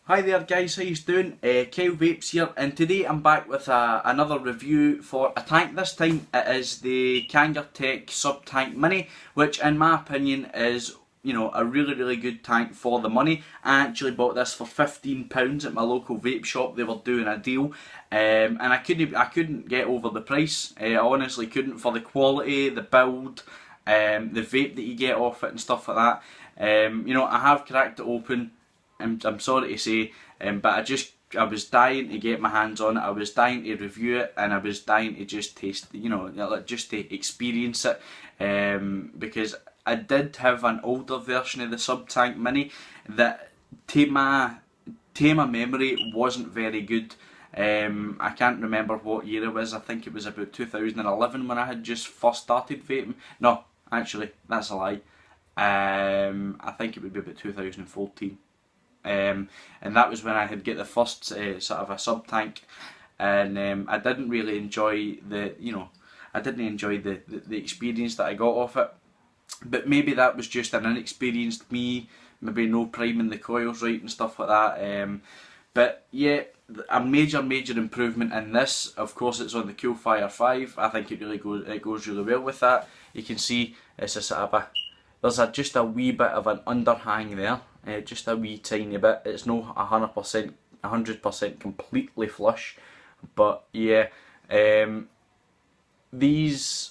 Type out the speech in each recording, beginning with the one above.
Hi there guys, how you doing? KyleVapes here, and today I'm back with another review for a tank. This time it is the Kangertech SubTank Mini, which in my opinion is, a really good tank for the money. I actually bought this for £15 at my local vape shop. They were doing a deal, and I couldn't get over the price. I honestly couldn't, for the quality, the build, the vape that you get off it and stuff like that. I have cracked it open. I'm sorry to say, but I was dying to get my hands on it. I was dying to review it, and I was dying to just taste, just to experience it, because I did have an older version of the SubTank Mini that, to my memory, wasn't very good. I can't remember what year it was. I think it was about 2011 when I had just first started vaping. No, actually, that's a lie. I think it would be about 2014. And that was when I had get the first sort of a SubTank, and I didn't really enjoy the experience that I got off it. But maybe that was just an inexperienced me, maybe no priming the coils right and stuff like that. But yeah, a major improvement in this. Of course, it's on the Coolfire 5. I think it goes really well with that. You can see it's a sort of there's just a wee bit of an underhang there, just a wee tiny bit. It's no 100% completely flush, but yeah, these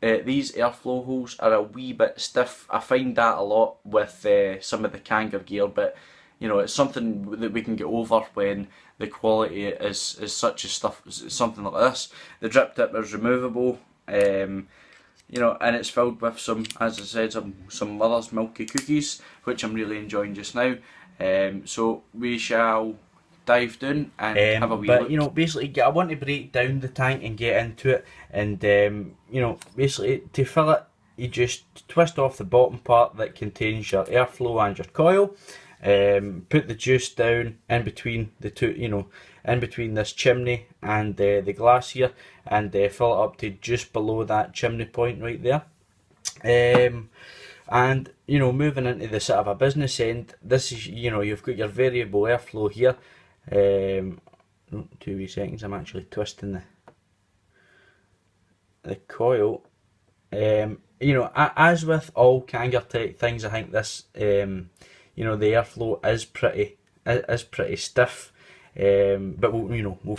airflow holes are a wee bit stiff. I find that a lot with some of the Kanger gear, but it's something that we can get over when the quality is such as something like this. The drip tip is removable. And it's filled with some, as I said, some mother's milky cookies, which I'm really enjoying just now. So we shall dive down and have a wee look. Basically, I want to break down the tank and get into it. And basically, to fill it, you just twist off the bottom part that contains your airflow and your coil. Put the juice down in between the two, in between this chimney and the glass here, and fill it up to just below that chimney point right there. And moving into the sort of a business end, this is, you've got your variable airflow here. 2 wee seconds, I'm actually twisting the coil. As with all Kangertech things, I think this the airflow is pretty stiff, but we'll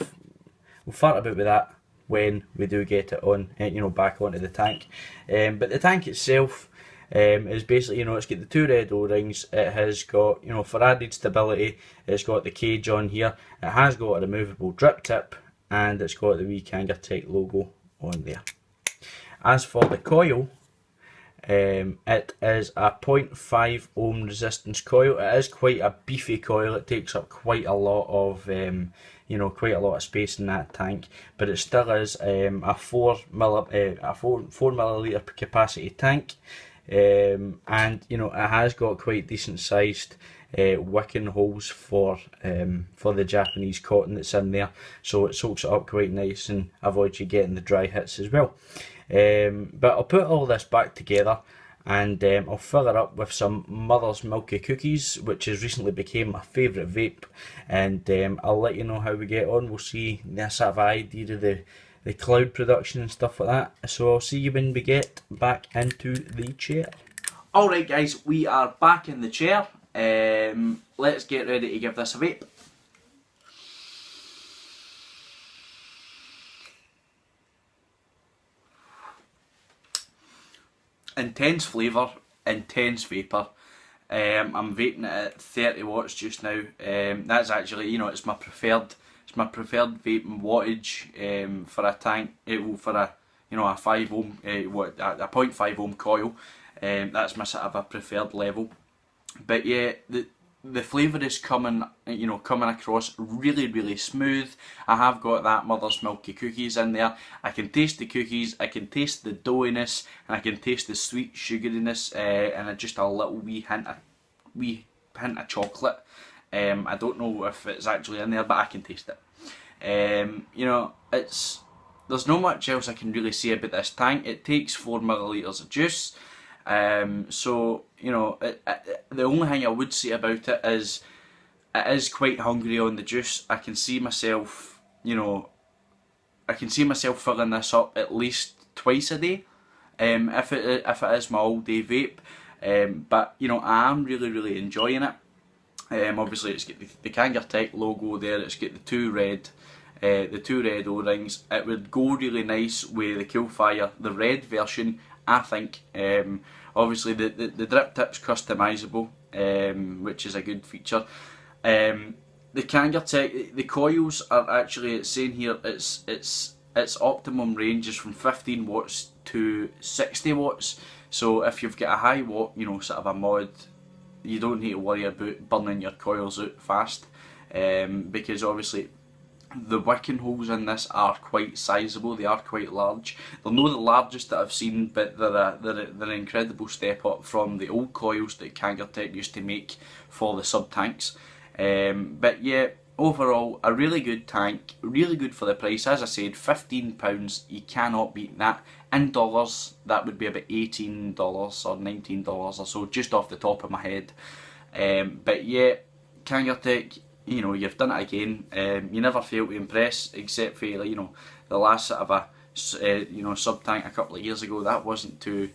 fart about with that when we do get it on, back onto the tank. But the tank itself is basically, it's got the two red O-rings. It has got, for added stability, it's got the cage on here. It has got a removable drip tip, and it's got the wee Kangertech logo on there. As for the coil, it is a 0.5 ohm resistance coil. It is quite a beefy coil. It takes up quite a lot of space in that tank, but it still is a 4 milliliter capacity tank, and it has got quite decent sized wicking holes for the Japanese cotton that's in there, so it soaks it up quite nice and avoids you getting the dry hits as well. But I'll put all this back together, and I'll fill it up with some Mother's Milky Cookies, which has recently became my favourite vape, and I'll let you know how we get on. We'll see the sort of idea of the cloud production and stuff like that. So I'll see you when we get back into the chair. Alright guys, we are back in the chair. Let's get ready to give this a vape. Intense flavour, intense vapour. I'm vaping it at 30 watts just now. That's actually, it's my preferred vaping wattage for a tank. For a 5 ohm, a 0.5 ohm coil. That's my sort of a preferred level. But yeah, the flavour is coming across really smooth. I have got that Mother's Milky Cookies in there. I can taste the cookies, I can taste the doughiness, and I can taste the sweet sugariness, and just a little wee hint of chocolate. I don't know if it's actually in there, but I can taste it. There's not much else I can really say about this tank. It takes 4 millilitres of juice. So the only thing I would say about it is it is quite hungry on the juice. I can see myself, you know, I can see myself filling this up at least twice a day, if it is my all day vape. But you know, I am really enjoying it. Obviously, it's got the Kangertech logo there. It's got the two red O-rings. It would go really nice with the Coolfire, the red version, I think. Obviously, the drip tip's customisable, which is a good feature. The Kangertech, the coils are actually, it's saying here, its optimum range is from 15 watts to 60 watts. So if you've got a high watt, you know, sort of a mod, you don't need to worry about burning your coils out fast, because obviously the wicking holes in this are quite sizable. They are quite large. They're not the largest that I've seen, but they're an incredible step up from the old coils that Kangertech used to make for the SubTanks. But yeah, overall a really good tank, really good for the price. As I said, £15, you cannot beat that. In dollars, that would be about $18 or $19 or so, just off the top of my head. But yeah, Kangertech, you know, you've done it again. You never fail to impress, except for, you know, the last sort of a you know, SubTank a couple of years ago. That wasn't too,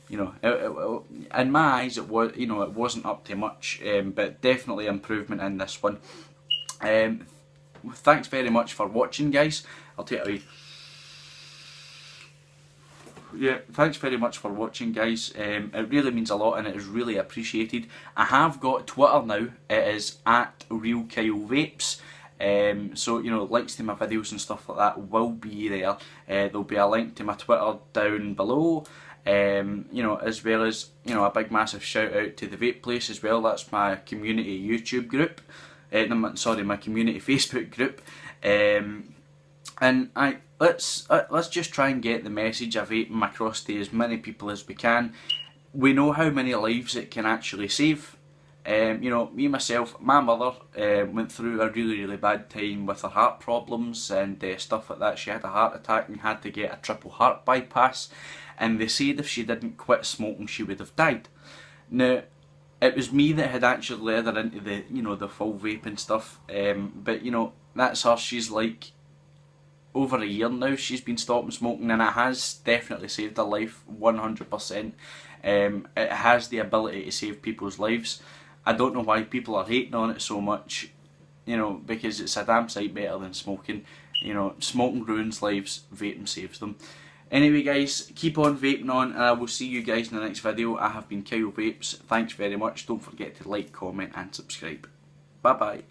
you know, in my eyes it was, you know, it wasn't up to much, but definitely improvement in this one. Thanks very much for watching, guys. I'll take it away. Yeah, thanks very much for watching, guys. It really means a lot and it is really appreciated. I have got Twitter now. It is at @KyleVapes. So, you know, links to my videos and stuff like that will be there. There'll be a link to my Twitter down below. You know, as well as, you know, a big massive shout out to the Vape Place as well. That's my community YouTube group. Sorry, my community Facebook group. And let's just try and get the message of vaping across to as many people as we can. We know how many lives it can actually save. You know, me myself, my mother went through a really bad time with her heart problems and stuff like that. She had a heart attack and had to get a triple heart bypass, and they said if she didn't quit smoking she would have died. Now, it was me that had actually led her into the, you know, the full vaping stuff, but you know, that's her. She's like, over a year now she's been stopping smoking, and it has definitely saved her life, 100%. It has the ability to save people's lives. I don't know why people are hating on it so much, you know, because it's a damn sight better than smoking. You know, smoking ruins lives, vaping saves them. Anyway, guys, keep on vaping on, and I will see you guys in the next video. I have been KyleVapes. Thanks very much. Don't forget to like, comment and subscribe. Bye bye.